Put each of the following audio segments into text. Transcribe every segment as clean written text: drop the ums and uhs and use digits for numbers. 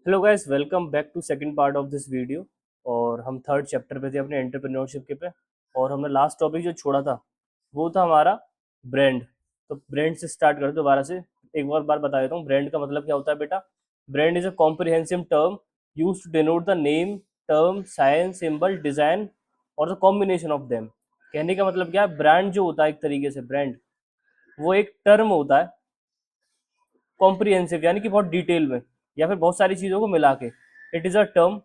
Hello guys, welcome back to second part of this video. और हम third chapter पे थे अपने एंटरप्रेन्योरशिप के पे। और हमने लास्ट टॉपिक जो छोड़ा था वो था हमारा ब्रांड। तो ब्रांड से स्टार्ट कर दोबारा से। एक बार बता देता हूँ ब्रांड का मतलब क्या होता है बेटा। Brand is a comprehensive term use to denote the name, term, sign, symbol, design और द कॉम्बिनेशन ऑफ देम। कहने का मतलब क्या है, ब्रांड जो होता है एक तरीके से ब्रांड वो एक टर्म होता है कॉम्प्रिहेंसिव, यानी कि बहुत डिटेल में या फिर बहुत सारी चीज़ों को मिला के। इट इज़ अ टर्म,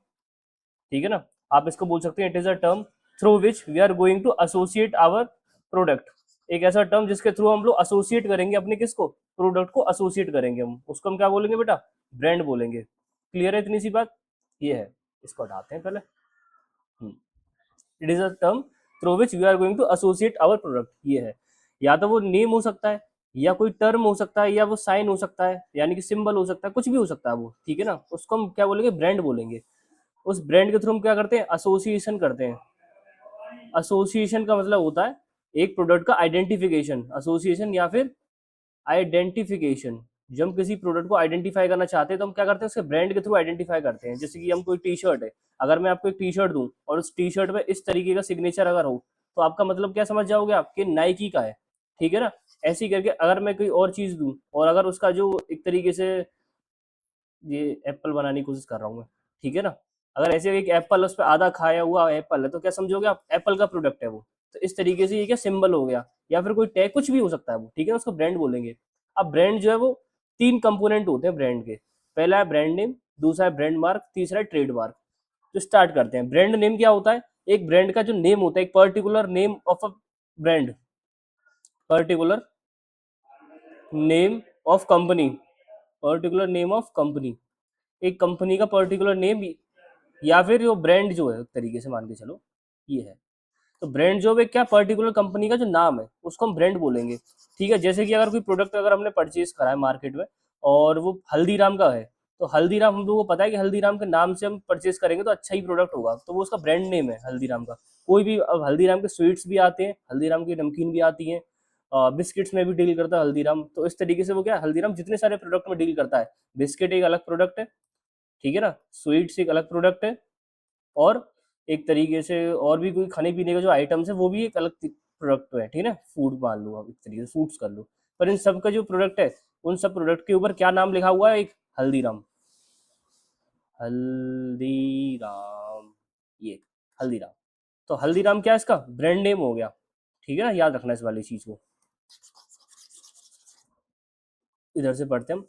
ठीक है ना। आप इसको बोल सकते हैं it is a term through which we are going to associate our product. एक ऐसा टर्म जिसके थ्रू हम लोग एसोसिएट करेंगे अपने किसको, प्रोडक्ट को एसोसिएट करेंगे हम, उसको हम क्या बोलेंगे बेटा, ब्रांड बोलेंगे। क्लियर है इतनी सी बात। ये है, इसको हटाते हैं पहले। It is a term through which we are going to associate our product. ये है, या तो वो नेम हो सकता है, या कोई टर्म हो सकता है, या वो साइन हो सकता है, यानी कि सिंबल हो सकता है, कुछ भी हो सकता है वो, ठीक है ना। उसको हम क्या बोलेंगे, ब्रांड बोलेंगे। उस ब्रांड के थ्रू हम क्या करते हैं, एसोसिएशन करते हैं। एसोसिएशन का मतलब होता है एक प्रोडक्ट का आइडेंटिफिकेशन, एसोसिएशन या फिर आइडेंटिफिकेशन। जब हम किसी प्रोडक्ट को आइडेंटिफाई करना चाहते हैं तो हम क्या करते हैं, उसके ब्रांड के थ्रू आइडेंटिफाई करते हैं। जैसे कि हम कोई टी शर्ट है, अगर मैं आपको एक टी शर्ट दूं और उस टी शर्ट में इस तरीके का सिग्नेचर अगर हो, तो आपका मतलब क्या समझ जाओगे आप कि नाइकी का है, ठीक है ना। ऐसे ही करके अगर मैं कोई और चीज दूं और अगर उसका जो एक तरीके से, ये एप्पल बनाने की कोशिश कर रहा हूँ मैं, ठीक है ना। अगर ऐसे एक एप्पल, उस पर आधा खाया हुआ एप्पल है, तो क्या समझोगे आप, एप्पल का प्रोडक्ट है वो। तो इस तरीके से ये क्या सिंबल हो गया, या फिर कोई टैग, कुछ भी हो सकता है वो, ठीक है ना, उसको ब्रांड बोलेंगे। अब ब्रांड जो है वो तीन कंपोनेंट होते हैं ब्रांड के। पहला है ब्रांड नेम, दूसरा है ब्रांड मार्क, तीसरा है ट्रेडमार्क। तो स्टार्ट करते हैं। ब्रांड नेम क्या होता है, एक ब्रांड का जो नेम होता है, एक particular name of a brand, particular name of company, particular name of company, एक कंपनी का पर्टिकुलर नेम, या फिर जो ब्रांड जो है एक तरीके से मान के चलो, ये है। तो ब्रांड जो है क्या, पर्टिकुलर कंपनी का जो नाम है उसको हम ब्रांड बोलेंगे। ठीक है, जैसे कि अगर कोई प्रोडक्ट अगर हमने परचेज करा है मार्केट में और वो हल्दीराम का है, तो हल्दीराम हम लोगों को पता है कि हल्दीराम के नाम से हम परचेज करेंगे तो अच्छा ही प्रोडक्ट होगा, तो वो उसका ब्रांड नेम है हल्दीराम का। कोई भी, अब हल्दीराम के स्वीट्स भी आते हैं, हल्दीराम की नमकीन भी आती है, बिस्किट्स में भी डील करता है हल्दीराम। तो इस तरीके से वो क्या है, हल्दीराम जितने सारे प्रोडक्ट में डील करता है। बिस्किट एक अलग प्रोडक्ट है, ठीक है ना, स्वीट्स एक अलग प्रोडक्ट है, और एक तरीके से और भी कोई खाने पीने का जो आइटम्स है वो भी एक अलग प्रोडक्ट है, ठीक है ना। फूड मान लो आप, एक तरीके से फ्रूट्स कर लो। पर इन सब का जो प्रोडक्ट है, उन सब प्रोडक्ट के ऊपर क्या नाम लिखा हुआ है, एक हल्दीराम, हल्दीराम, ये हल्दीराम। तो हल्दीराम क्या है, इसका ब्रांड नेम हो गया, ठीक है ना। याद रखना इस वाली चीज को। इधर से पढ़ते हैं हम।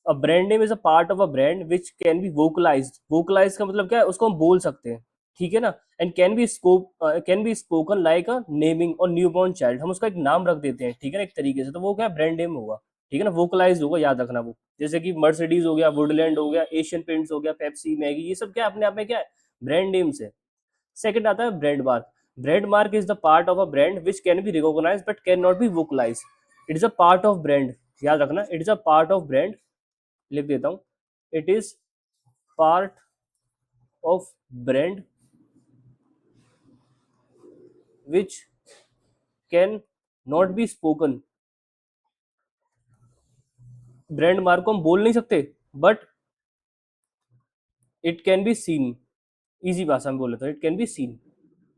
A brand name is a part of a brand which can be vocalised. Vocalise का मतलब क्या है, उसको हम बोल सकते हैं, ठीक है ना। And can be scope, can be spoken like a naming और न्यूबॉर्न चाइल्ड। हम उसका एक नाम रख देते हैं, ठीक है ना, एक तरीके से। तो वो क्या ब्रांड नेम होगा, ठीक है ना, वोकलाइज होगा, याद रखना वो। जैसे कि मर्सिडीज हो गया, वुडलैंड हो गया, एशियन पेंट्स हो गया, पेप्सी, मैगी, ये सब क्या है, अपने आप में क्या है, ब्रांड नेम्स है। सेकंड आता है brand mark. Brand mark is the part of a brand which can be recognize but can not be vocalize. It is a part of brand, याद रखना, it is a part of brand, लिख देता हूं। It is part of brand which can not be spoken. Brand mark को हम बोल नहीं सकते, but it can be seen. Easy भाषा में बोले तो इट कैन बी सीन,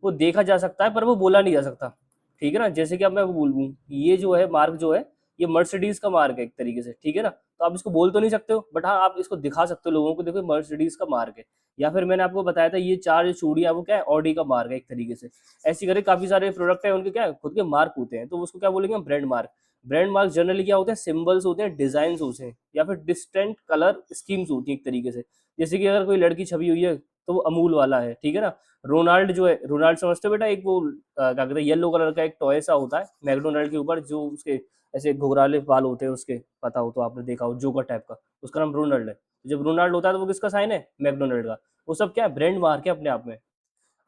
वो देखा जा सकता है पर वो बोला नहीं जा सकता, ठीक है ना। जैसे कि अब मैं बोलूँ, ये जो है मार्क जो है, ये मर्सिडीज का मार्क है एक तरीके से, ठीक है ना। तो आप इसको बोल तो नहीं सकते हो, बट हाँ आप इसको दिखा सकते हो लोगों को, देखो मर्सिडीज का मार्क है। या फिर मैंने आपको बताया था ये चार जो चूड़ियां, वो क्या है, ऑडी का मार्क है एक तरीके से। ऐसी करके काफी सारे प्रोडक्ट है, उनके क्या है, खुद के मार्क होते हैं, तो उसको क्या बोलेंगे हम, brand mark. Brand mark generally क्या होते हैं, सिंबल्स होते हैं, डिजाइन होते हैं, या फिर डिस्टेंट कलर स्कीम्स होती हैं एक तरीके से। जैसे कि अगर कोई लड़की छवी हुई है तो वो अमूल वाला है, ठीक है ना। रोनाल्ड जो है, रोनाल्ड समझते हो बेटा, एक वो क्या कहते हैं, येलो कलर का एक टॉय सा होता है मैकडोनल्ड के ऊपर, जो उसके ऐसे घुघराले बाल होते हैं उसके, पता हो तो आपने देखा हो, जोकर टाइप का, उसका नाम रोनाल्ड है। जब रोनाल्ड होता है तो वो किसका साइन है, मैकडोनल्ड का। वो सब क्या है, ब्रांड मार्क है अपने आप में।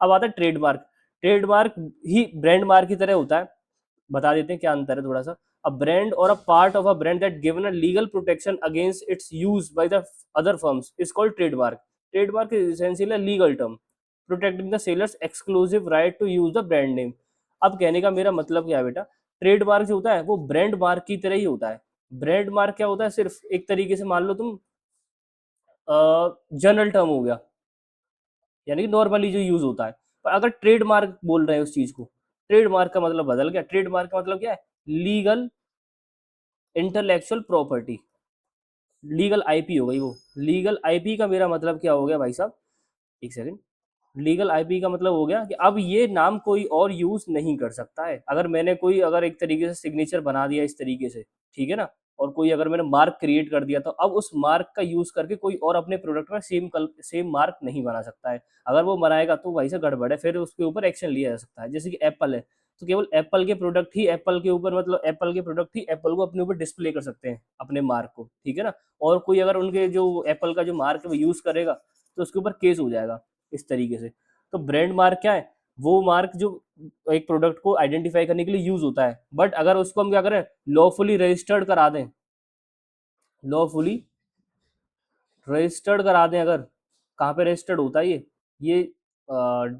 अब आता है ट्रेडमार्क। ट्रेडमार्क ही ब्रांड मार्क की तरह होता है। बता देते हैं क्या अंतर है थोड़ा सा। अ ब्रांड और a part of a brand that given a legal protection against its use by the other firms is called trademark. Trademark is essentially a legal term protecting the sellers exclusive right to use the brand name. अब कहने का मेरा मतलब क्या है बेटा, trademark जो होता है वो ब्रांड मार्क की तरह ही होता है। ब्रांड मार्क क्या होता है, सिर्फ एक तरीके से मान लो तुम, जनरल टर्म हो गया, यानी कि नॉर्मली जो यूज होता है। पर अगर ट्रेडमार्क बोल रहे हैं उस चीज को, ट्रेडमार्क का मतलब बदल गया। ट्रेडमार्क का मतलब क्या है? Legal intellectual property, legal IP हो गई वो। लीगल आईपी का मेरा मतलब क्या हो गया भाई साहब, एक सेकंड। लीगल आईपी का मतलब हो गया कि अब ये नाम कोई और यूज नहीं कर सकता है। अगर मैंने कोई अगर एक तरीके से सिग्नेचर बना दिया इस तरीके से, ठीक है ना, और कोई अगर मैंने मार्क क्रिएट कर दिया, तो अब उस मार्क का यूज करके कोई और अपने प्रोडक्ट में सेम मार्क नहीं बना सकता है। अगर वो बनाएगा तो भाई से गड़बड़ है, फिर उसके ऊपर एक्शन लिया जा सकता है। जैसे कि एप्पल है, तो केवल एप्पल के प्रोडक्ट ही एप्पल के ऊपर, मतलब एप्पल के प्रोडक्ट ही एप्पल को अपने ऊपर डिस्प्ले कर सकते हैं, अपने मार्क को, ठीक है ना। और कोई अगर उनके जो एप्पल का जो मार्क है वो यूज करेगा, तो उसके ऊपर केस हो जाएगा इस तरीके से। तो ब्रांड मार्क क्या है? वो मार्क जो एक प्रोडक्ट को आइडेंटिफाई करने के लिए यूज होता है, बट अगर उसको हम क्या करें, लॉफुली रजिस्टर्ड करा दें, लॉफुली रजिस्टर्ड करा दें अगर, कहाँ पे रजिस्टर्ड होता है ये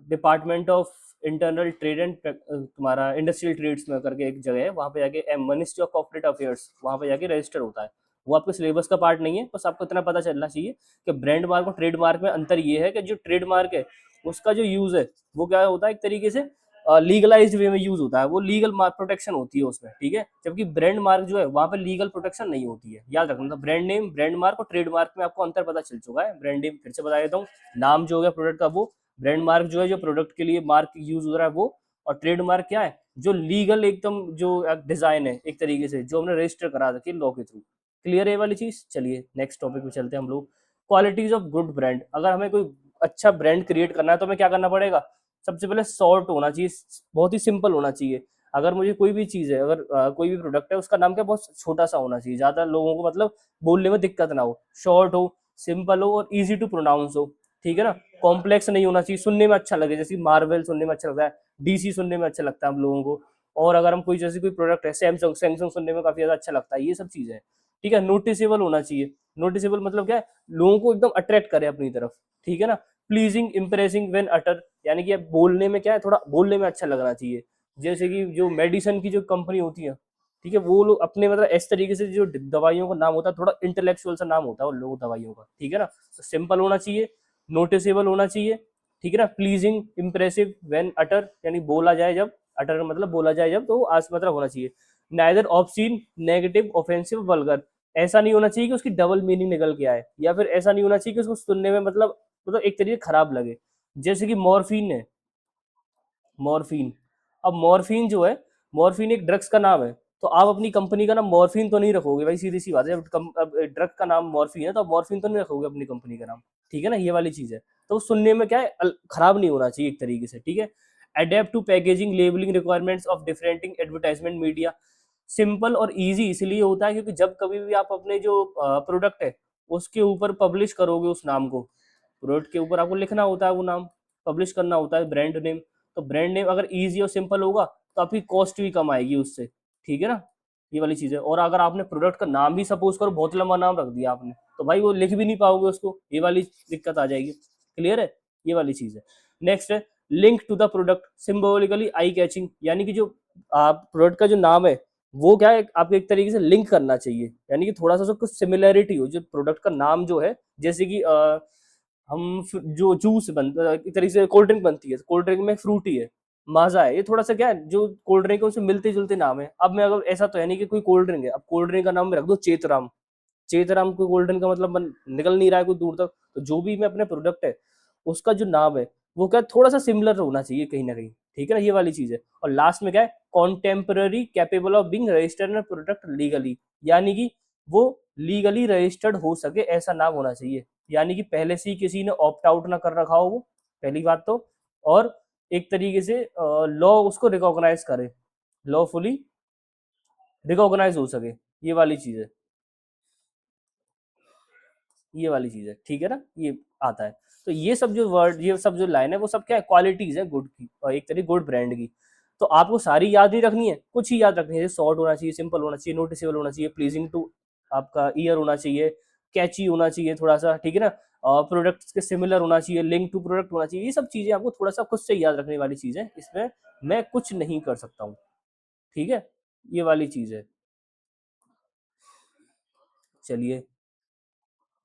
department of internal trade and तुम्हारा इंडस्ट्रियल ट्रेड्स में करके एक जगह है, वहाँ पे जाके मिनिस्ट्री ऑफ कॉर्पोरेट अफेयर्स, वहाँ पे जाके रजिस्टर होता है। वो आपके सिलेबस का पार्ट नहीं है, बस आपको इतना पता चलना चाहिए कि ब्रांड मार्क और ट्रेड मार्क में अंतर ये है कि जो ट्रेड मार्क है उसका जो यूज है वो क्या होता है, एक तरीके से लीगलाइज्ड वे में यूज होता है, वो लीगल प्रोटेक्शन होती है उसमें, ठीक है। जबकि ब्रांड मार्क जो है वहां पर लीगल प्रोटेक्शन नहीं होती है, याद रखना। तो ब्रांड नेम, ब्रांड मार्क और ट्रेड मार्क में आपको अंतर पता चल चुका है। ब्रांड नेम फिर से बता देता हूँ, नाम जो हो गया प्रोडक्ट का वो। ब्रांड मार्क जो है जो प्रोडक्ट के लिए मार्क यूज हो रहा है वो। और ट्रेड मार्क क्या है? जो लीगल एकदम जो डिजाइन है एक तरीके से, जो हमने रजिस्टर करा रखी है लॉ के थ्रू। क्लियर है ये वाली चीज? चलिए नेक्स्ट टॉपिक पे चलते हैं हम लोग। Qualities of good brand. अगर हमें कोई अच्छा ब्रांड क्रिएट करना है तो हमें क्या करना पड़ेगा? सबसे पहले शॉर्ट होना चाहिए, बहुत ही सिंपल होना चाहिए। अगर मुझे कोई भी चीज है, अगर कोई भी प्रोडक्ट है, उसका नाम क्या, बहुत छोटा सा होना चाहिए, ज्यादा लोगों को मतलब बोलने में दिक्कत ना हो। शॉर्ट हो, सिंपल हो और इजी टू प्रोनाउंस हो, ठीक है ना। कॉम्प्लेक्स नहीं होना चाहिए, सुनने में अच्छा लगे, जैसे मार्वल सुनने में अच्छा लगता है, डीसी सुनने में अच्छा लगता है हम लोगों को। और अगर हम कोई जैसे कोई प्रोडक्ट है, सैमसंग, सैमसंग सुनने में काफी ज्यादा अच्छा लगता है, ये सब चीजें, ठीक है। नोटिसेबल होना चाहिए। नोटिसेबल मतलब क्या है? लोगों को एकदम अट्रैक्ट करे अपनी तरफ, ठीक है ना। प्लीजिंग, इम्प्रेसिंग व्हेन अटर, यानी कि बोलने में क्या है, थोड़ा बोलने में अच्छा लगना चाहिए। जैसे कि जो मेडिसिन की जो कंपनी होती है, ठीक है, वो लोग अपने मतलब इस तरीके से जो दवाइयों का नाम होता है, थोड़ा इंटेलेक्चुअल सा नाम होता है उन लोगों दवाइयों का, ठीक है ना। तो सिंपल होना चाहिए, नोटिसेबल होना चाहिए, ठीक है ना। प्लीजिंग, इंप्रेसिव व्हेन अटर, यानी बोला जाए जब, अटर मतलब बोला जाए जब, तो आज मतलब होना चाहिए। Neither obscene, negative, offensive, vulgar. ऐसा नहीं होना चाहिए कि उसकी डबल मीनिंग निकल के आए, या फिर ऐसा नहीं होना चाहिए कि उसको सुनने में मतलब एक तरीके खराब लगे। जैसे कि मॉर्फिन है, मॉर्फिन। अब मॉर्फिन जो है, मॉर्फिन एक ड्रग्स का नाम है, तो आप अपनी कंपनी का नाम मॉर्फिन तो नहीं रखोगे भाई, सीधी सी बात है। अब ड्रग का नाम मॉर्फिन है तो आप मॉर्फिन तो नहीं रखोगे अपनी कंपनी का नाम, ठीक है ना, ये वाली चीज है। तो सुनने में क्या है, खराब नहीं होना चाहिए एक तरीके से, ठीक है। Adept to packaging, labelling requirements of differing advertisement media. Simple और इजी इसलिए होता है क्योंकि जब कभी भी आप अपने जो प्रोडक्ट है उसके ऊपर पब्लिश करोगे उस नाम को, प्रोडक्ट के ऊपर आपको लिखना होता है वो नाम, पब्लिश करना होता है ब्रांड नेम। तो ब्रांड नेम अगर इजी और सिंपल होगा तो आपकी कॉस्ट भी कम आएगी उससे, ठीक है ना, ये वाली चीज है। और अगर आपने प्रोडक्ट का नाम भी सपोज करो बहुत लंबा नाम रख दिया आपने, तो भाई वो लिख भी नहीं पाओगे उसको, ये वाली दिक्कत आ जाएगी। क्लियर है? ये वाली चीज है। नेक्स्ट है link to the product, symbolically eye catching, यानी कि जो आप प्रोडक्ट का जो नाम है वो क्या है, आपको एक तरीके से लिंक करना चाहिए, यानी कि थोड़ा सा उसको कुछ सिमिलैरिटी हो, जो प्रोडक्ट का नाम जो है, जैसे कि जो जूस एक तरीके से कोल्ड ड्रिंक बनती है, कोल्ड ड्रिंक में फ्रूटी है, माजा है, ये थोड़ा सा क्या है, जो कोल्ड ड्रिंक है उससे मिलते जुलते नाम है। अब मैं अगर ऐसा तो है नहीं कि कोई कोल्ड ड्रिंक है, अब कोल्ड ड्रिंक का नाम मैं रख दो चेतराम, चेतराम कोई कोल्ड ड्रिंक का मतलब निकल नहीं रहा है कोई दूर तक। तो जो भी मैं अपने प्रोडक्ट है उसका जो नाम है वो क्या थोड़ा सा सिमिलर होना चाहिए कहीं ना कहीं, ठीक है ना, ये वाली चीज है। और लास्ट में क्या है, contemporary, capable of being registered product legally, यानी कि वो लीगली रजिस्टर्ड हो सके ऐसा नाम होना चाहिए, यानी कि पहले से ही किसी ने ऑप्ट आउट ना कर रखा हो वो, पहली बात तो। और एक तरीके से लॉ उसको रिकॉग्नाइज करे, लॉफुली रिकॉग्नाइज हो सके, ये वाली चीज है, ये वाली चीज है, ठीक है ना, ये आता है। तो ये सब जो वर्ड, ये सब जो लाइन है वो सब क्या है, क्वालिटीज है गुड की, और एक तरीके गुड ब्रांड की। तो आपको सारी याद नहीं रखनी है, कुछ ही याद रखनी है। शॉर्ट होना चाहिए, सिंपल होना चाहिए, नोटिसेबल होना चाहिए, प्लीजिंग टू आपका ईयर होना चाहिए, कैची होना चाहिए थोड़ा सा, ठीक है ना, प्रोडक्ट्स के सिमिलर होना चाहिए, लिंक टू प्रोडक्ट होना चाहिए। ये सब चीजें आपको थोड़ा सा खुद से याद रखने वाली चीज है, इसमें मैं कुछ नहीं कर सकता हूँ, ठीक है, ये वाली चीज है। चलिए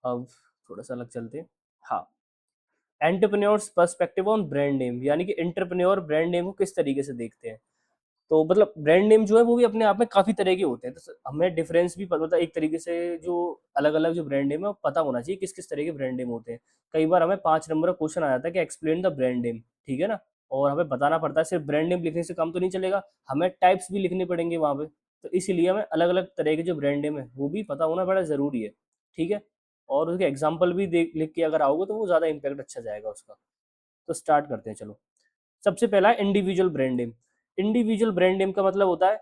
अब थोड़ा सा अलग चलते हैं। हाँ, entrepreneurs perspective on brand name, यानी कि एंटरप्रेन्योर ब्रांड नेम को किस तरीके से देखते हैं। तो मतलब ब्रांड नेम जो है वो भी अपने आप में काफी तरह के होते हैं, तो हमें डिफरेंस भी पता होता है एक तरीके से। जो अलग अलग जो ब्रांड नेम है वो पता होना चाहिए किस किस तरह के ब्रांड नेम होते हैं। कई बार हमें 5 नंबर का क्वेश्चन आ जाता है कि एक्सप्लेन द ब्रांड नेम, ठीक है ना, और हमें बताना पड़ता है। सिर्फ ब्रांड नेम लिखने से काम तो नहीं चलेगा, हमें टाइप्स भी लिखने पड़ेंगे वहाँ पे। तो इसीलिए हमें अलग अलग तरह के जो ब्रांड नेम है वो भी पता होना बड़ा जरूरी है, ठीक है। और उसके एग्जाम्पल भी देख लिख के अगर आओगे तो वो ज़्यादा इम्पैक्ट अच्छा जाएगा उसका। तो स्टार्ट करते हैं चलो। सबसे पहला है individual brand name. Individual brand name का मतलब होता है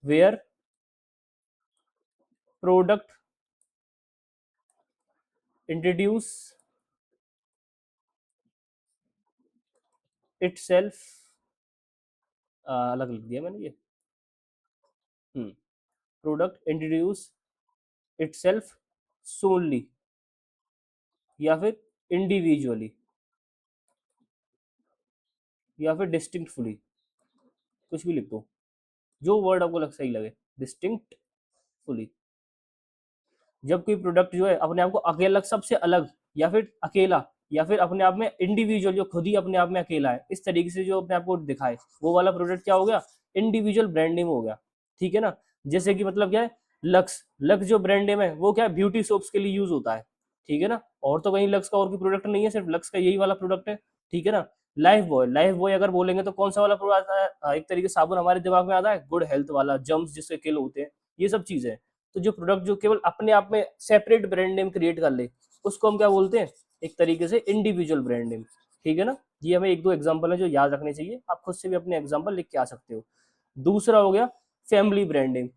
वेयर प्रोडक्ट इंट्रोड्यूस इटसेल्फ, अलग लिख दिया मैंने ये। प्रोडक्ट इंट्रोड्यूस इटसेल्फ सोनली, या फिर इंडिविजुअली, या फिर डिस्टिंक्टफुली, कुछ भी लिख दो, जो वर्ड आपको सही लगे। डिस्टिंक्टफुली, जब कोई प्रोडक्ट जो है अपने आप को अकेला, सबसे अलग, या फिर अकेला, या फिर अपने आप में इंडिविजुअल, जो खुद ही अपने आप में अकेला है, इस तरीके से जो अपने आप को दिखाए, वो वाला प्रोडक्ट क्या हो गया, इंडिविजुअल ब्रांड नेम हो गया, ठीक है ना। जैसे कि मतलब क्या है, लक्स, लक्स जो ब्रांड नेम है वो क्या है, ब्यूटी सोप्स के लिए यूज होता है, ठीक है ना। और तो कहीं लक्स का और कोई प्रोडक्ट नहीं है, सिर्फ लक्स का यही वाला प्रोडक्ट है, ठीक है ना। लाइफ बॉय, लाइफ बॉय अगर बोलेंगे तो कौन सा वाला प्रोडक्ट आता है, एक तरीके से साबुन हमारे दिमाग में आता है, गुड हेल्थ वाला, जर्म्स जिससे किल होते हैं, ये सब चीजें। तो जो प्रोडक्ट जो केवल अपने आप में सेपरेट ब्रांड नेम क्रिएट कर ले, उसको हम क्या बोलते हैं, एक तरीके से इंडिविजुअल ब्रांड नेम, ठीक है ना। ये हमें एक दो एग्जांपल है जो याद रखने चाहिए, आप खुद से भी अपने एग्जांपल लिख के आ सकते हो। दूसरा हो गया फैमिली ब्रांड नेम।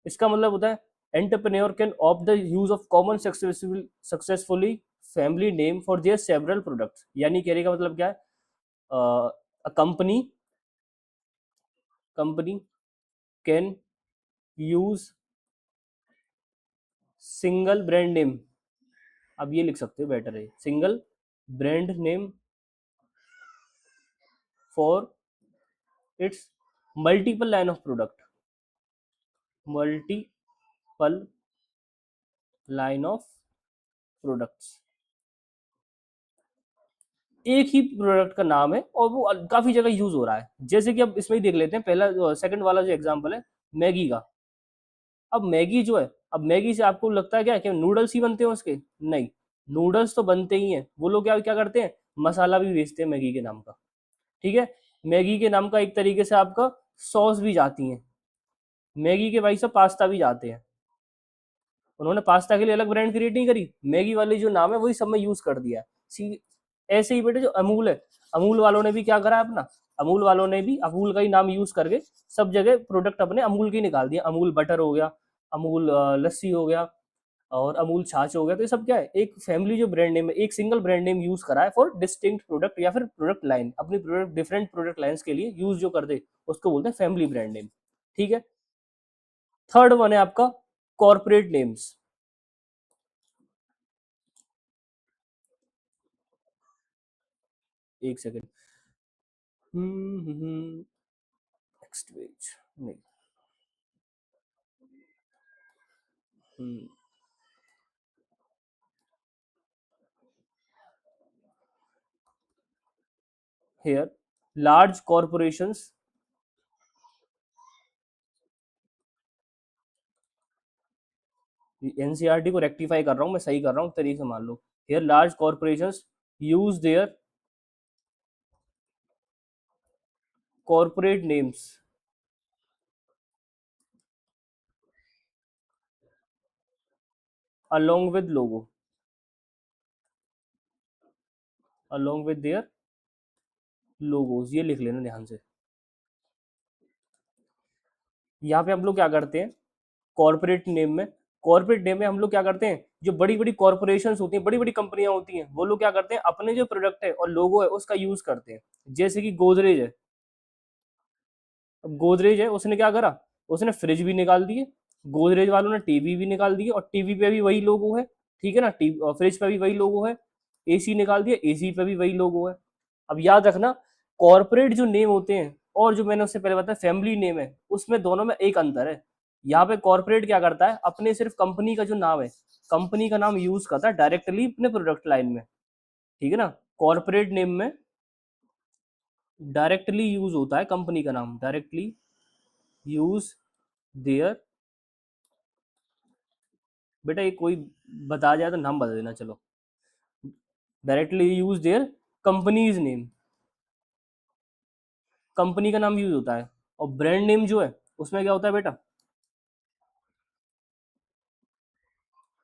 इसका मतलब होता है entrepreneur can opt the use of common successfully family name for their several products, यानी कहने का मतलब क्या है, company company can use single brand name, अब ये लिख सकते हो बेटर है, single brand name for its multiple line of product, multiple line of products. एक ही प्रोडक्ट का नाम है और वो काफी जगह यूज हो रहा है। जैसे कि अब इसमें ही देख लेते हैं, पहला सेकंड वाला जो एग्जांपल है मैगी का। अब मैगी जो है, अब मैगी से आपको लगता है क्या कि नूडल्स ही बनते हैं उसके, नहीं, नूडल्स तो बनते ही हैं, वो लोग क्या क्या करते हैं, मसाला भी बेचते हैं मैगी के नाम का, ठीक है। मैगी के नाम का एक तरीके से आपका सॉस भी जाती है, मैगी के भाई सब पास्ता भी जाते हैं। उन्होंने पास्ता के लिए अलग ब्रांड क्रिएट नहीं करी, मैगी वाली जो नाम है वही सब में यूज कर दिया है। ऐसे ही बेटे जो अमूल है, अमूल वालों ने भी क्या करा अपना, अमूल वालों ने भी अमूल का ही नाम यूज करके सब जगह प्रोडक्ट अपने अमूल के निकाल दिए। अमूल बटर हो गया, अमूल लस्सी हो गया, और अमूल छाछ हो गया। तो ये सब क्या है, एक फैमिली जो ब्रांड नेम है, एक सिंगल ब्रांड नेम यूज करा है फॉर डिस्टिंक्ट प्रोडक्ट, या फिर प्रोडक्ट लाइन, अपनी प्रोडक्ट डिफरेंट प्रोडक्ट लाइंस के लिए यूज जो कर दे, उसको बोलते हैं फैमिली ब्रांड नेम, ठीक है। थर्ड वन है आपका कॉर्पोरेट नेम्स। एक सेकेंड, नेक्स्ट पेज, नहीं, here large corporations, एनसीईआरटी को रेक्टिफाई कर रहा हूँ मैं, सही कर रहा हूँ तरीके से मान लो। here large corporations use their corporate names along with logo, along with their logos, ये लिख लेना ध्यान से। यहाँ पे हम लोग क्या करते हैं, कॉर्पोरेट नेम में, कॉर्पोरेट नेम में हम लोग क्या करते हैं, जो बड़ी बड़ी कॉर्पोरेशन होती हैं, बड़ी बड़ी कंपनियां होती हैं, वो लोग क्या करते हैं, अपने जो प्रोडक्ट है और लोगो है उसका यूज करते हैं। जैसे कि गोदरेज है, अब गोदरेज है, उसने क्या करा, उसने फ्रिज भी निकाल दिए, गोदरेज वालों ने टीवी भी निकाल दिए, और टीवी पे भी वही लोगो है, ठीक है ना, फ्रिज पे भी वही लोगो है। एसी निकाल दिया, एसी पे भी वही लोगो है। अब याद रखना, कॉर्पोरेट जो नेम होते हैं और जो मैंने उससे पहले बताया फैमिली नेम है, उसमें दोनों में एक अंतर है। यहाँ पे कॉर्पोरेट क्या करता है, अपने सिर्फ कंपनी का जो नाम है, कंपनी का नाम यूज करता है डायरेक्टली अपने प्रोडक्ट लाइन में, ठीक है ना। कॉर्पोरेट नेम में डायरेक्टली यूज होता है कंपनी का नाम, डायरेक्टली यूज देयर, बेटा ये कोई बता जाए तो नाम बता देना, चलो, directly use their companies name, company का नाम यूज होता है। और ब्रांड नेम जो है उसमें क्या होता है बेटा,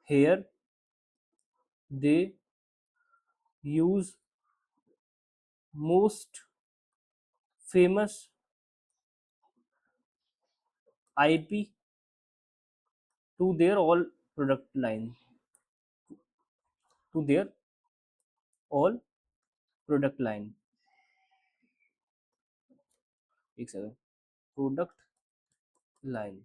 here they use most famous IP to their all product line, to their all product line, एक सेकंड, प्रोडक्ट लाइन,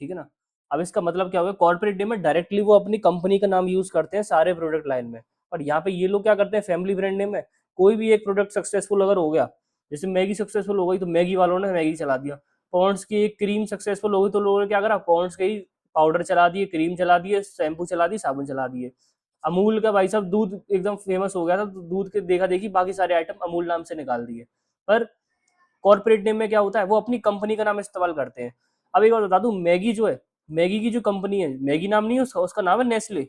ठीक है ना। अब इसका मतलब क्या होगा, कॉर्पोरेट नेम में डायरेक्टली वो अपनी कंपनी का नाम यूज करते हैं सारे प्रोडक्ट लाइन में। और यहाँ पे ये लोग क्या करते हैं, फैमिली ब्रांड नेम में कोई भी एक प्रोडक्ट सक्सेसफुल अगर हो गया, जैसे मैगी सक्सेसफुल हो गई तो मैगी वालों ने मैगी चला दिया, पॉन्ड्स की एक क्रीम सक्सेसफुल हो गई तो लोगों ने क्या करा, पॉन्ड्स के ही पाउडर चला दिए, क्रीम चला दिए, शैम्पू चला दिए, साबुन चला दिए। अमूल का भाई साहब दूध एकदम फेमस हो गया था तो दूध के देखा देखी बाकी सारे आइटम अमूल नाम से निकाल दिए। पर कॉर्पोरेट नेम में क्या होता है, वो अपनी कंपनी का नाम इस्तेमाल करते हैं। अब एक बात बता दूं, मैगी जो है, मैगी की जो कंपनी है, मैगी नाम नहीं है उसका, उसका नाम है नेस्ले,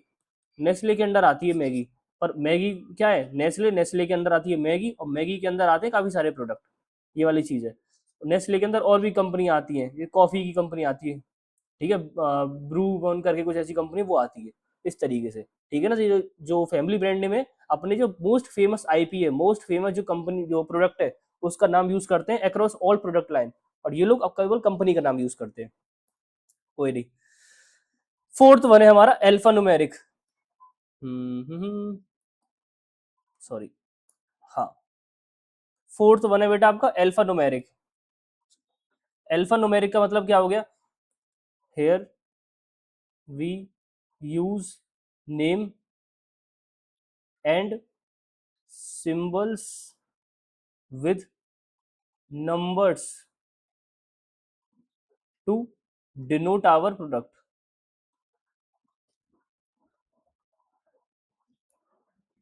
नेस्ले के अंडर आती है मैगी। पर मैगी क्या है, नेस्ले, नेस्ले के अंदर आती है मैगी, और मैगी के अंदर आते हैं काफी सारे प्रोडक्ट, ये वाली चीज है। नेस्ले के अंदर और भी कंपनी आती है, ये कॉफी की कंपनी आती है, ठीक है, ब्रू बॉर्न करके कुछ ऐसी कंपनी वो आती है, इस तरीके से, ठीक है ना। जो फैमिली ब्रांड नेम है, अपने जो मोस्ट फेमस आईपी है, मोस्ट फेमस जो कंपनी जो प्रोडक्ट है उसका नाम यूज करते हैं अक्रॉस ऑल प्रोडक्ट लाइन, और ये लोग अब केवल कंपनी का नाम यूज करते हैं, कोई नहीं। फोर्थ वन है हमारा अल्फा न्यूमेरिक, सॉरी, हाँ, फोर्थ वन है बेटा आपका अल्फा न्यूमेरिक। अल्फा न्यूमेरिक का मतलब क्या हो गया, here we use name and symbols with numbers to denote our product।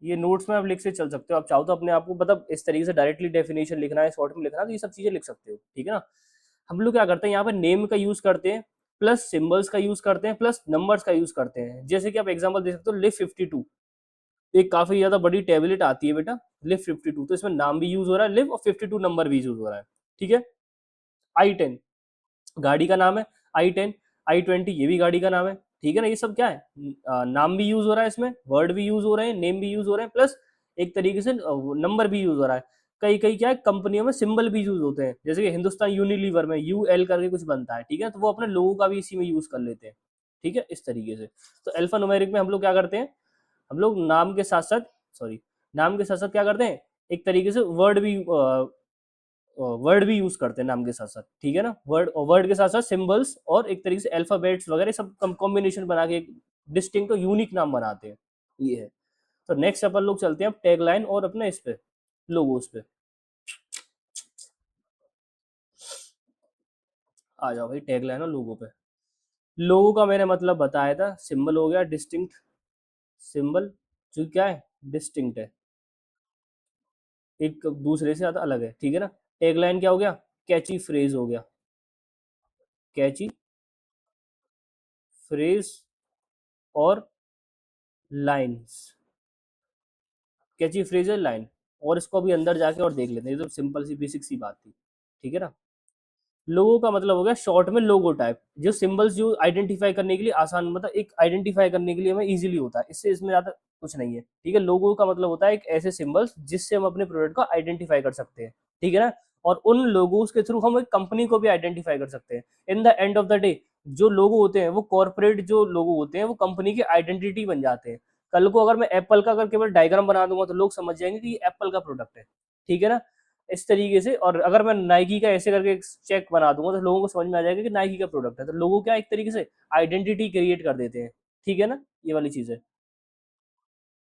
ये नोट्स में आप लिख से चल सकते हो, आप चाहो तो अपने आप को मतलब इस तरीके से डायरेक्टली डेफिनेशन लिखना है, शॉर्ट में लिखना है, तो ये सब चीजें लिख सकते हो, ठीक है ना। हम लोग क्या करते हैं यहाँ पर, नेम का यूज करते हैं, प्लस सिंबल्स का यूज करते हैं, प्लस नंबर्स का यूज करते हैं। जैसे कि आप एग्जांपल दे सकते हो, लिव 52, एक काफी ज्यादा बड़ी टेबलेट आती है बेटा, लिव 52, तो इसमें नाम भी यूज हो रहा है लिव, और 52 नंबर भी यूज हो रहा है, ठीक है। i10 गाड़ी का नाम है, i10, i20 ये भी गाड़ी का नाम है, ठीक है ना। ये सब क्या है, नाम भी यूज हो रहा है इसमें, वर्ड भी यूज हो रहे हैं, नेम भी यूज हो रहे हैं, प्लस एक तरीके से नंबर भी यूज हो रहा है। कई कई क्या है, कंपनियों में सिंबल भी यूज होते हैं, जैसे कि हिंदुस्तान यूनिलीवर में UL करके कुछ बनता है, ठीक है, तो वो अपने लोगों का भी इसी में यूज कर लेते हैं, ठीक है, इस तरीके से। तो अल्फा न्यूमेरिक में हम लोग क्या करते हैं, हम लोग नाम के साथ साथ, सॉरी, नाम के साथ साथ क्या करते हैं, एक तरीके से वर्ड भी यूज करते हैं नाम के साथ साथ, ठीक है ना। वर्ड, और वर्ड के साथ साथ सिंबल्स और एक तरीके से अल्फाबेट्स वगैरह सब कॉम्बिनेशन बना के एक डिस्टिंक्ट और यूनिक नाम बनाते हैं, ये है। तो नेक्स्ट अपन लोग चलते हैं अब टैग लाइन और अपने इस पे लोगोस पे, आ जाओ भाई टैग लाइन और लोगो पे। लोगो का मैंने मतलब बताया था, सिंबल हो गया डिस्टिंक्ट सिंबल, जो क्या है, डिस्टिंक्ट है, एक दूसरे से ज्यादा अलग है, ठीक है ना। टैग लाइन क्या हो गया, कैची फ्रेज हो गया, कैची फ्रेज और लाइन्स, कैची फ्रेज है लाइन। और इसको अभी अंदर जाके और देख लेते हैं, ये तो सिंपल सी बेसिक सी बात थी, ठीक है ना। लोगो का मतलब हो गया शॉर्ट में लोगो टाइप, जो सिंबल्स जो आइडेंटिफाई करने के लिए आसान, मतलब एक आइडेंटिफाई करने के लिए हमें इजीली होता है, इससे इसमें ज्यादा कुछ नहीं है, ठीक है। लोगो का मतलब होता है एक ऐसे सिंबल्स जिससे हम अपने प्रोडक्ट को आइडेंटिफाई कर सकते हैं, ठीक है ना। और उन लोगोस के थ्रू हम एक कंपनी को भी आइडेंटिफाई कर सकते हैं। In the end of the day जो लोगो होते हैं वो कॉर्पोरेट जो लोगो होते हैं वो कंपनी की आइडेंटिटी बन जाते हैं। कल को अगर मैं एप्पल का अगर केवल डायग्राम बना दूंगा तो लोग समझ जाएंगे कि ये एप्पल का प्रोडक्ट है, ठीक है ना, इस तरीके से। और अगर मैं नाइकी का ऐसे करके एक चेक बना दूंगा तो लोगों को समझ में आ जाएगा कि नाइकी का प्रोडक्ट है। तो लोगों क्या एक तरीके से आइडेंटिटी क्रिएट कर देते हैं, ठीक है ना, ये वाली चीज है।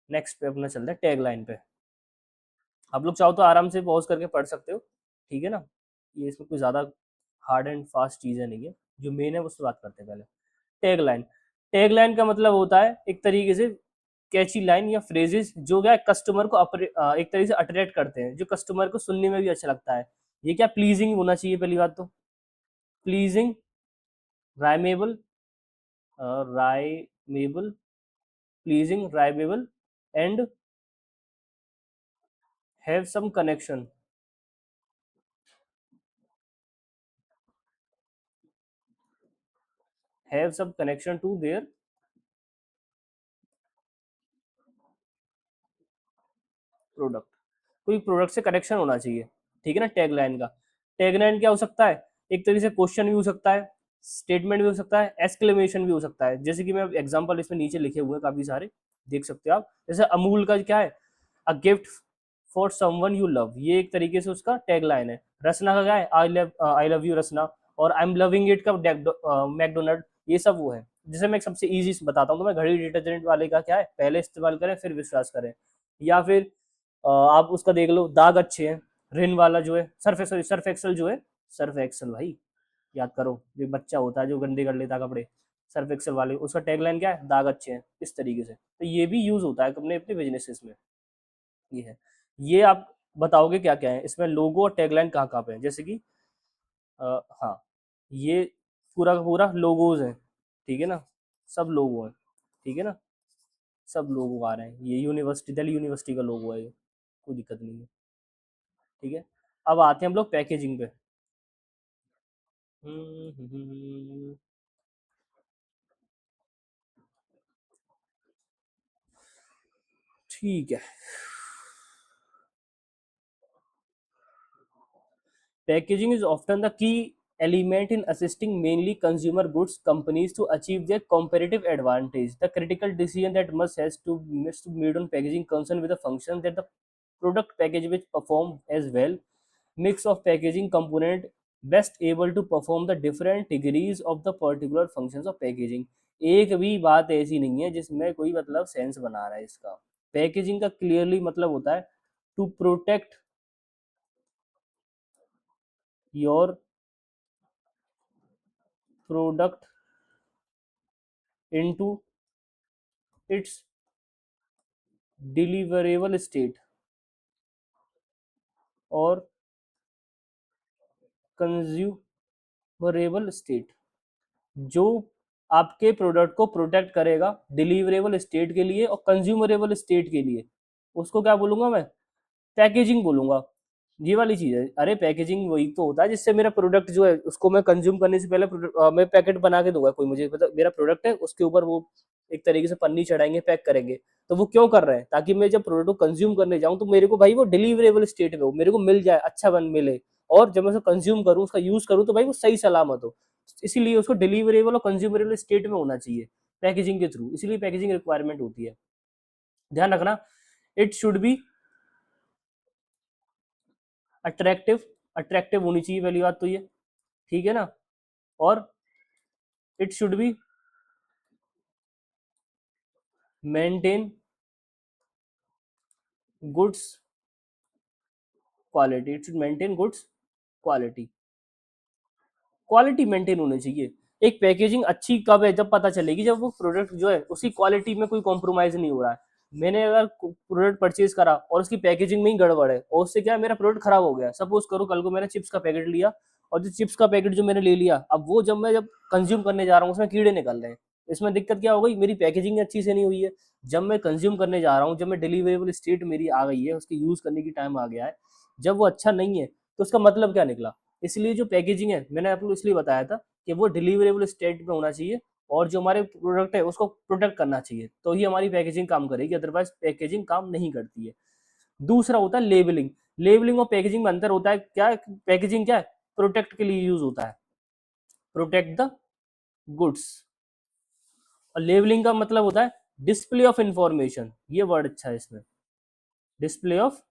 नेक्स्ट पे अपना चलता है टैग लाइन पे। आप लोग चाहो तो आराम से पॉज करके पढ़ सकते हो, ठीक है ना, ये इसमें कोई ज्यादा हार्ड एंड फास्ट चीजें नहीं है। जो मेन है उससे बात करते हैं पहले। टैग लाइन, टैग लाइन का मतलब होता है एक तरीके से कैची लाइन या फ्रेजेस जो क्या कस्टमर को एक तरीके से अट्रैक्ट करते हैं, जो कस्टमर को सुनने में भी अच्छा लगता है। ये क्या प्लीजिंग होना चाहिए पहली बात तो, pleasing, rhymable, rhymable, pleasing, rhymable, and have some connection, have some connection to their product, कोई प्रोडक्ट से कनेक्शन होना चाहिए, ठीक है ना। टैग लाइन का, टैग लाइन क्या हो सकता है, एक तरीके से क्वेश्चन भी हो सकता है, स्टेटमेंट भी हो सकता है, एक्सक्लेमेशन भी हो सकता है। जैसे कि मैं एग्जांपल इसमें नीचे लिखे हुए हैं काफी सारे, देख सकते हो आप। जैसे अमूल का क्या है, a gift for someone you love, ये एक तरीके से उसका टैग लाइन है। रसना का क्या है, आई लव यू रसना, और आई एम लविंग इट का मैकडोनल्ड, ये सब वो है। जैसे मैं एक सबसे इजी बताता हूँ तो मैं, घड़ी डिटर्जेंट वाले का क्या है, पहले इस्तेमाल करें फिर विश्वास करें। या फिर आप उसका देख लो, दाग अच्छे हैं, रिन वाला जो है, सर्फ एक्सल जो है, सर्फ एक्सल भाई याद करो, जो बच्चा होता है जो गंदे कर लेता है कपड़े, सर्फ एक्सल वाले, उसका टैगलाइन क्या है, दाग अच्छे हैं, इस तरीके से। तो ये भी यूज होता है अपने अपने बिजनेसेस में, ये है। ये आप बताओगे क्या क्या है इसमें, लोगो और टैगलाइन कहाँ कहाँ पे है, जैसे कि हाँ, ये पूरा का पूरा लोगोज है, ठीक है ना, सब लोगो है, ठीक है ना, सब लोगो आ रहे हैं। ये यूनिवर्सिटी, दिल्ली यूनिवर्सिटी का लोगो है ये, कोई दिक्कत नहीं है, ठीक है। अब आते हैं हम लोग पैकेजिंग पे। ठीक है, packaging is often the key element in assisting mainly consumer goods companies to achieve their competitive advantage. The critical decision that must be made on packaging concern with the function that the product package which perform as well, mix of packaging component best able to perform the different degrees of the particular functions of packaging। एक भी बात ऐसी नहीं है जिसमें कोई मतलब sense बना रहा है इसका। पैकेजिंग का क्लियरली मतलब होता है to protect your product into its deliverable state और कंज्यूमरेबल स्टेट, जो आपके प्रोडक्ट को प्रोटेक्ट करेगा डिलीवरेबल स्टेट के लिए और कंज्यूमरेबल स्टेट के लिए, उसको क्या बोलूंगा मैं, पैकेजिंग बोलूंगा। ये वाली चीज है। अरे पैकेजिंग वही तो होता है जिससे मेरा प्रोडक्ट जो है उसको मैं कंज्यूम करने से पहले मैं पैकेट बना के दूंगा, कोई मुझे मतलब मेरा प्रोडक्ट है उसके ऊपर वो एक तरीके से पन्नी चढ़ाएंगे, पैक करेंगे। तो वो क्यों कर रहे हैं, ताकि मैं जब प्रोडक्ट को कंज्यूम करने जाऊं तो मेरे को भाई वो डिलीवरेबल स्टेट में हो, मेरे को मिल जाए, अच्छा बन मिले, और जब मैं उसको कंज्यूम करूं, उसका यूज करूं, तो भाई वो सही सलामत हो। इसीलिए उसको डिलीवरेबल और कंज्यूमरेबल स्टेट में होना चाहिए पैकेजिंग के थ्रू, इसीलिए पैकेजिंग रिक्वायरमेंट होती है। ध्यान रखना, it should be attractive, attractive होनी चाहिए पहली बात तो ये, ठीक है ना। और it should be maintain goods quality, it should maintain goods quality, quality maintain होनी चाहिए। एक पैकेजिंग अच्छी कब है, जब पता चलेगी जब वो प्रोडक्ट जो है उसकी क्वालिटी में कोई कॉम्प्रोमाइज नहीं हो रहा है। मैंने अगर प्रोडक्ट परचेज करा और उसकी पैकेजिंग में ही गड़बड़ है और उससे क्या है, मेरा प्रोडक्ट खराब हो गया, सपोज करो कल को मैंने चिप्स का पैकेट लिया, और जो चिप्स का पैकेट जो मैंने ले लिया, अब वो जब कंज्यूम करने जा रहा हूँ उसमें कीड़े निकल रहे हैं, इसमें दिक्कत क्या हो गई, मेरी पैकेजिंग अच्छी से नहीं हुई है। जब मैं कंज्यूम करने जा रहा हूँ, जब मैं डिलीवरेबल स्टेट मेरी आ गई है, उसकी यूज करने की टाइम आ गया है, जब वो अच्छा नहीं है, तो उसका मतलब क्या निकला। इसलिए जो पैकेजिंग है मैंने आपको इसलिए बताया था कि वो डिलीवरेबल स्टेट में होना चाहिए, और जो हमारे प्रोडक्ट है उसको प्रोटेक्ट करना चाहिए, तो ही हमारी पैकेजिंग काम करेगी, अदरवाइज पैकेजिंग काम नहीं करती है। दूसरा होता है लेबलिंग। लेबलिंग और पैकेजिंग में अंतर होता है क्या, पैकेजिंग क्या है, प्रोटेक्ट के लिए यूज होता है, प्रोटेक्ट द गुड्स, और लेबलिंग का मतलब होता है डिस्प्ले ऑफ इंफॉर्मेशन, ये वर्ड अच्छा है इसमें, डिस्प्ले ऑफ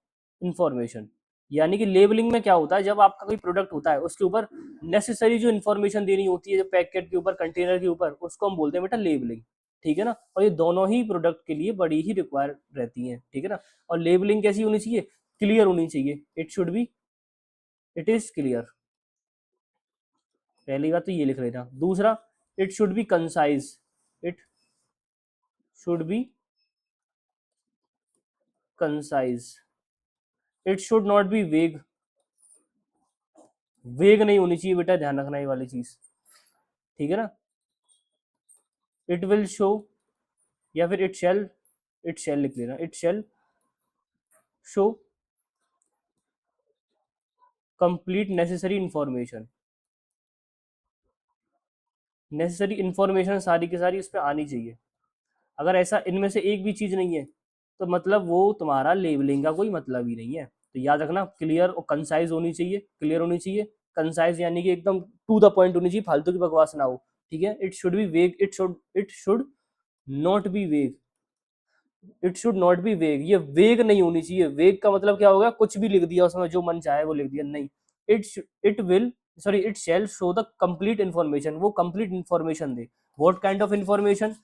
इंफॉर्मेशन। यानी कि लेबलिंग में क्या होता है, जब आपका कोई प्रोडक्ट होता है उसके ऊपर नेसेसरी जो इन्फॉर्मेशन देनी होती है, जो पैकेट के ऊपर, कंटेनर के ऊपर, उसको हम बोलते हैं बेटा लेबलिंग, ठीक है ना। और ये दोनों ही प्रोडक्ट के लिए बड़ी ही रिक्वायर रहती हैं, ठीक है ना। और लेबलिंग कैसी होनी चाहिए, क्लियर होनी चाहिए, it should be, it is clear, पहली बात तो ये लिख लेना। दूसरा, it should be concise, it should be concise, it should not be वेग, वेग नहीं होनी चाहिए बेटा, ध्यान रखना ये वाली चीज, ठीक है ना। इट विल शो, या फिर इट शैल लिख लेना, it shall show complete necessary information, necessary information सारी की सारी इस पर आनी चाहिए। अगर ऐसा इनमें से एक भी चीज नहीं है तो मतलब वो तुम्हारा लेबलिंग का कोई मतलब ही नहीं है। तो याद रखना, क्लियर और कंसाइज होनी चाहिए, क्लियर होनी चाहिए, कंसाइज यानी कि एकदम टू द पॉइंट होनी चाहिए, फालतू की बकवास ना हो, ठीक है। इट शुड बी वेग, इट शुड नॉट बी वेग, इट शुड नॉट बी वेग, ये वेग नहीं होनी चाहिए। वेग का मतलब क्या होगा, कुछ भी लिख दिया उसमें, जो मन चाहे वो लिख दिया, नहीं। It will, sorry, it shall show the complete information, वो कंप्लीट इंफॉर्मेशन दे। What kind of information?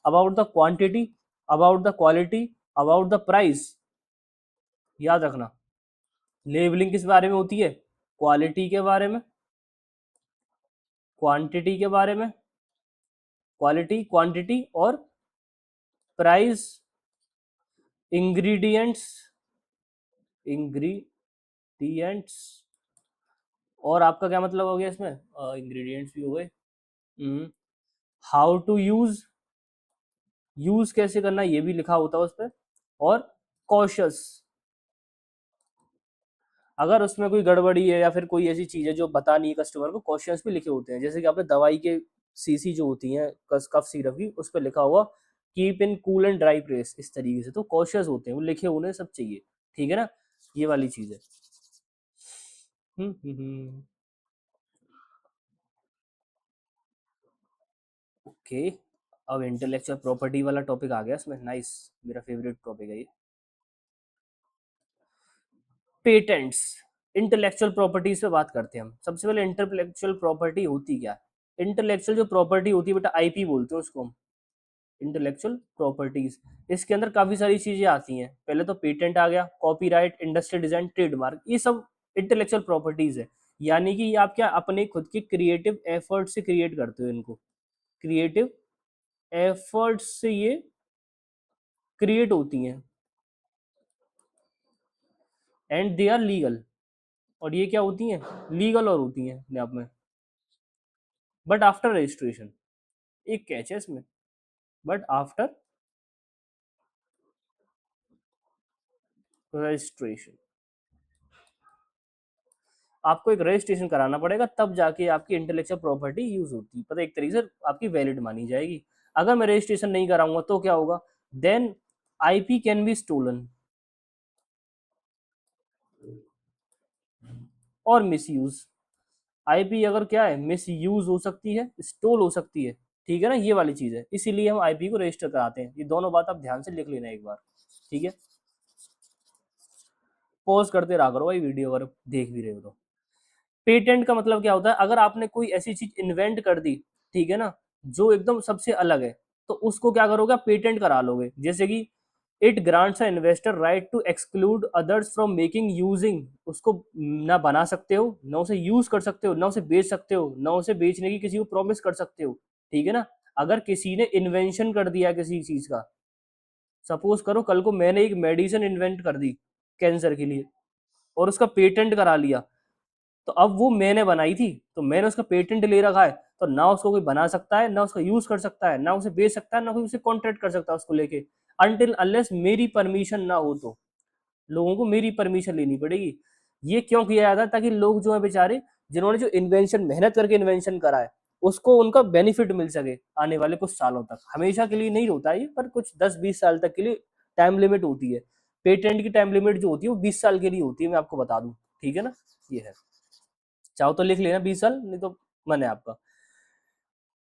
About the quantity, about the quality, about the price. याद रखना, लेबलिंग किस बारे में होती है? क्वालिटी के बारे में, क्वांटिटी के बारे में, क्वालिटी, क्वांटिटी और प्राइस, इंग्रेडिएंट्स, इंग्रेडिएंट्स। और आपका क्या मतलब हो गया इसमें? इंग्रेडिएंट्स भी हो गए। हाउ टू यूज, यूज कैसे करना ये भी लिखा होता है उस पर। और कॉशियस, अगर उसमें कोई गड़बड़ी है या फिर कोई ऐसी चीज है जो बता नहीं है कस्टमर को, क्वेश्चंस भी लिखे होते हैं। जैसे कि आपने दवाई के सीसी जो होती हैं कफ सिरप की, उस पर लिखा हुआ keep in cool and dry place, इस तरीके से। तो कॉशियस होते हैं वो, लिखे उन्हें सब चाहिए, ठीक है ना, ये वाली चीज है। ओके, अब इंटेलेक्चुअल प्रॉपर्टी वाला टॉपिक आ गया इसमें, नाइस, मेरा फेवरेट टॉपिक है ये। पेटेंट्स, इंटेलेक्चुअल प्रॉपर्टीज पे बात करते हैं हम। सबसे पहले इंटेलेक्चुअल प्रॉपर्टी होती क्या है? इंटेलेक्चुअल जो प्रॉपर्टी होती है बेटा, आईपी बोलते हैं उसको हम, इंटेलेक्चुअल प्रॉपर्टीज। इसके अंदर काफी सारी चीजें आती हैं। पहले तो पेटेंट आ गया, कॉपीराइट, इंडस्ट्रियल डिजाइन, ट्रेडमार्क, ये सब इंटेलेक्चुअल प्रॉपर्टीज है। यानी कि ये आप क्या अपने खुद के क्रिएटिव एफर्ट से क्रिएट करते हो इनको, क्रिएटिव एफर्ट से ये क्रिएट होती हैं, एंड दे आर लीगल, और ये क्या होती हैं? लीगल और होती हैं अपने आप में। बट आफ्टर रजिस्ट्रेशन, एक कैच है इसमें, बट आफ्टर रजिस्ट्रेशन, आपको एक रजिस्ट्रेशन कराना पड़ेगा, तब जाके आपकी इंटेलेक्चुअल प्रॉपर्टी यूज होती है, पता एक तरीके से आपकी वैलिड मानी जाएगी। अगर मैं रजिस्ट्रेशन नहीं कराऊंगा तो क्या होगा? Then IP can be stolen और मिसयूज। आईपी अगर क्या है, मिस यूज हो सकती है, स्टोल हो सकती है, ठीक है ना, ये वाली चीज है। इसीलिए हम आईपी को रजिस्टर कराते हैं। ये दोनों बात आप ध्यान से लिख लेना एक बार, ठीक है। पॉज करते रहा करो भाई वीडियो, अगर देख भी रहे हो तो। पेटेंट का मतलब क्या होता है? अगर आपने कोई ऐसी चीज इन्वेंट कर दी, ठीक है ना, जो एकदम सबसे अलग है, तो उसको क्या करोगे? पेटेंट करा लोगे। जैसे कि it grants a inventor right to exclude others from making using, उसको ना बना सकते हो, ना उसे यूज कर सकते हो, ना उसे बेच सकते हो, ना उसे बेचने की किसी को प्रॉमिस कर सकते हो, ठीक है ना। अगर किसी ने इन्वेंशन कर दिया किसी चीज का, सपोज करो कल को मैंने एक मेडिसिन इन्वेंट कर दी कैंसर के लिए, और उसका पेटेंट करा लिया, तो अब वो मैंने बनाई थी, तो मैंने उसका पेटेंट ले रखा है, तो ना उसको कोई बना सकता है, ना उसका यूज कर सकता है, ना उसे बेच सकता है, ना कोई उसे कॉन्ट्रैक्ट कर सकता है उसको लेके, अनटिल अनलेस मेरी परमिशन ना हो। तो लोगों को मेरी परमिशन लेनी पड़ेगी। ये क्यों किया जाता है? ताकि लोग जो है बेचारे, जिन्होंने जो इन्वेंशन मेहनत करके इन्वेंशन करा है, उसको उनका बेनिफिट मिल सके आने वाले कुछ सालों तक। हमेशा के लिए नहीं होता ये, पर कुछ 10-20 साल तक के लिए टाइम लिमिट होती है। पेटेंट की टाइम लिमिट जो होती है वो 20 साल के लिए होती है, मैं आपको बता दूं, ठीक है ना। ये है, चाहो तो लिख लेना 20 साल, नहीं तो मन है आपका।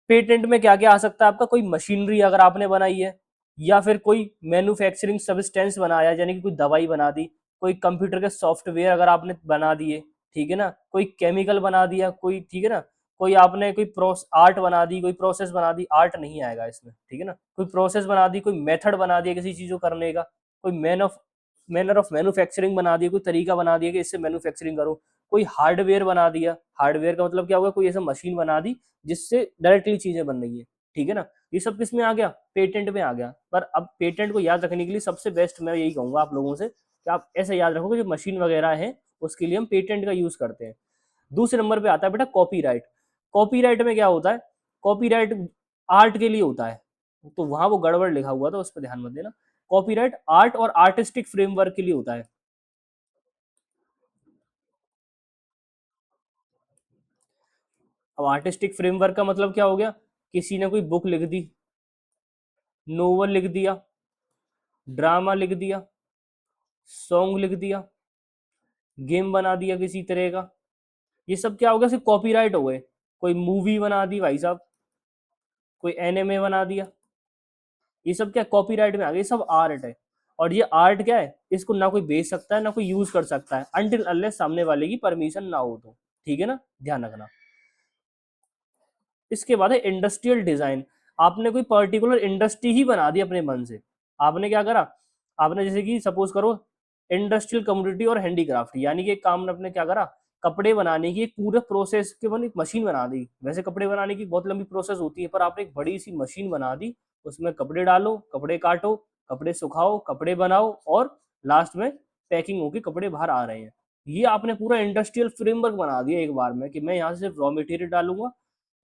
पेटेंट में क्या क्या आ सकता है आपका? कोई मशीनरी अगर आपने बनाई है, या फिर कोई मैन्युफैक्चरिंग सब्सटेंस बनाया, यानी कि कोई दवाई बना दी, कोई कंप्यूटर के सॉफ्टवेयर अगर आपने बना दिए, ठीक है ना, कोई केमिकल बना दिया कोई, ठीक है ना, कोई आपने कोई आर्ट बना दी, कोई प्रोसेस बना दी, आर्ट नहीं आएगा इसमें, ठीक है ना, कोई प्रोसेस बना दी, कोई मेथड बना दिया किसी चीज को करने का, कोई मैनर ऑफ मैन्युफैक्चरिंग बना दिया, कोई तरीका बना दिया कि इससे मैन्युफैक्चरिंग करो, कोई हार्डवेयर बना दिया, हार्डवेयर का मतलब क्या होगा, कोई ऐसा मशीन बना दी जिससे डायरेक्टली चीजें बन रही है, ठीक है ना। ये सब किस में आ गया, पेटेंट में आ गया। पर अब पेटेंट को याद रखने के लिए सबसे बेस्ट मैं यही कहूंगा आप लोगों से कि आप ऐसे याद रखो कि जो मशीन वगैरह है उसके लिए हम पेटेंट का यूज करते हैं। दूसरे नंबर पे आता है बेटा कॉपीराइट। कॉपीराइट में क्या होता है, कॉपीराइट आर्ट के लिए होता है, तो वहां वो गड़बड़ लिखा हुआ था, उस पर ध्यान मत देना। कॉपीराइट आर्ट और आर्टिस्टिक फ्रेमवर्क के लिए होता है। अब आर्टिस्टिक फ्रेमवर्क का मतलब क्या हो गया, किसी ने कोई बुक लिख दी, नोवेल लिख दिया, ड्रामा लिख दिया, सॉन्ग लिख दिया, गेम बना दिया किसी तरह का, ये सब क्या हो गया, सिर्फ कॉपीराइट हो गए। कोई मूवी बना दी भाई साहब, कोई एनिमे बना दिया, ये सब क्या कॉपीराइट में आ गया, ये सब आर्ट है। और ये आर्ट क्या है, इसको ना कोई बेच सकता है ना कोई यूज कर सकता है अनटिल अनलेस सामने वाले की परमिशन ना हो तो, ठीक है ना, ध्यान रखना। इसके बाद है इंडस्ट्रियल डिजाइन। आपने कोई पर्टिकुलर इंडस्ट्री ही बना दी अपने मन से। आपने क्या करा, आपने जैसे कि सपोज करो इंडस्ट्रियल कम्युनिटी और हैंडीक्राफ्ट, यानी कि एक काम ने अपने क्या करा, कपड़े बनाने की एक पूरे प्रोसेस के बन एक मशीन बना दी। वैसे कपड़े बनाने की बहुत लंबी प्रोसेस होती है, पर आपने एक बड़ी सी मशीन बना दी, उसमें कपड़े डालो, कपड़े काटो, कपड़े सुखाओ, कपड़े बनाओ, और लास्ट में पैकिंग होके कपड़े बाहर आ रहे हैं। ये आपने पूरा इंडस्ट्रियल फ्रेमवर्क बना दिया एक बार में, कि मैं यहाँ से सिर्फ रॉ मटेरियल डालूंगा,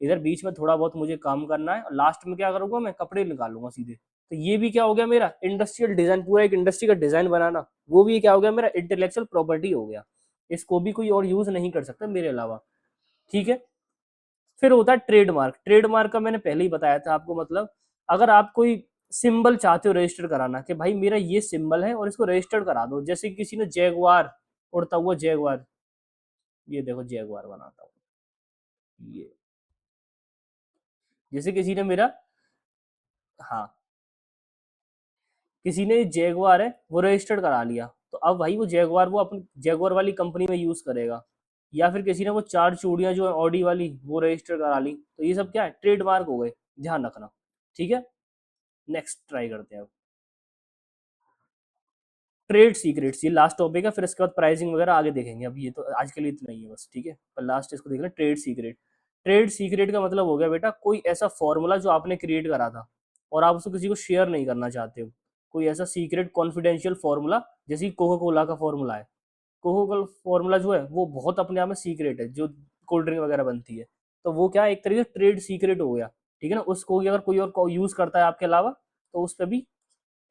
इधर बीच में थोड़ा बहुत मुझे काम करना है, और लास्ट में क्या करूंगा, मैं कपड़े निकालूंगा सीधे। तो ये भी क्या हो गया मेरा इंडस्ट्रियल डिजाइन, पूरा एक इंडस्ट्री का डिजाइन बनाना, वो भी क्या हो गया मेरा इंटेलेक्चुअल प्रॉपर्टी हो गया। इसको भी कोई और यूज नहीं कर सकता मेरे अलावा, ठीक है। फिर होता है ट्रेडमार्क। ट्रेडमार्क का मैंने पहले ही बताया था आपको, मतलब अगर आप कोई सिंबल चाहते हो रजिस्टर कराना, कि भाई मेरा ये सिंबल है और इसको रजिस्टर करा दो, जैसे किसी ने जैगवार, उड़ता हुआ जैगवार, ये देखो जैगवार बनाता हूँ, ये जैसे किसी ने मेरा, हाँ, किसी ने जैगवार है वो रजिस्टर्ड करा लिया, तो अब भाई वो जैगवार वो अपनी जैगवार वाली कंपनी में यूज करेगा। या फिर किसी ने वो चार चूड़ियां जो है ऑडी वाली वो रजिस्टर करा ली, तो ये सब क्या है ट्रेडमार्क हो गए, ध्यान रखना, ठीक है। नेक्स्ट ट्राई करते हैं अब, ट्रेड सीक्रेट्स, ये लास्ट टॉपिक है, फिर इसके बाद प्राइसिंग वगैरह आगे देखेंगे, अब ये तो आज के लिए इतना ही है बस, ठीक है। पर लास्ट इसको देख लें, ट्रेड सीक्रेट। ट्रेड सीक्रेट का मतलब हो गया बेटा कोई ऐसा फॉर्मूला जो आपने क्रिएट करा था और आप उसको किसी को शेयर नहीं करना चाहते हो, कोई ऐसा सीक्रेट कॉन्फिडेंशियल फॉर्मूला, जैसे कोको कोला का फॉर्मूला है। कोको कोला फॉर्मूला जो है वो बहुत अपने आप में सीक्रेट है, जो कोल्ड ड्रिंक वगैरह बनती है, तो वो क्या है एक तरीके से ट्रेड सीक्रेट हो गया, ठीक है ना। उसको अगर कोई और यूज करता है आपके अलावा, तो उस पर भी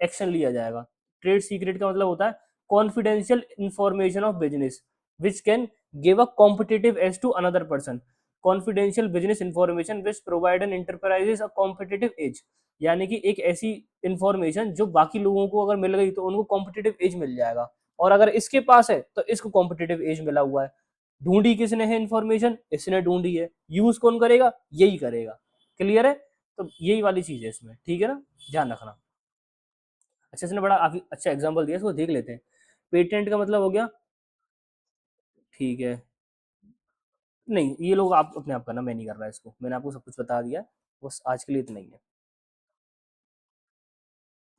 एक्शन लिया जाएगा। ट्रेड सीक्रेट का मतलब होता है confidential information of business which can give a competitive edge to another person. Confidential business information which provide an enterprises a competitive edge, यानी कि एक ऐसी इंफॉर्मेशन जो बाकी लोगों को अगर मिल गई तो उनको कॉम्पिटेटिव एज मिल जाएगा, और अगर इसके पास है तो इसको कॉम्पिटेटिव एज मिला हुआ है। ढूंढी किसने है इंफॉर्मेशन, इसने ढूंढी है, यूज कौन करेगा, यही करेगा। क्लियर है, तो यही वाली चीज है इसमें, ठीक है ना, ध्यान रखना। अच्छा, इसने बड़ा काफी अच्छा एग्जांपल दिया, इसको देख लेते हैं। पेटेंट का मतलब हो गया, ठीक है, नहीं ये लोग आप अपने आप करना, मैं नहीं कर रहा इसको, मैंने आपको सब कुछ बता दिया, बस आज के लिए इतना ही है।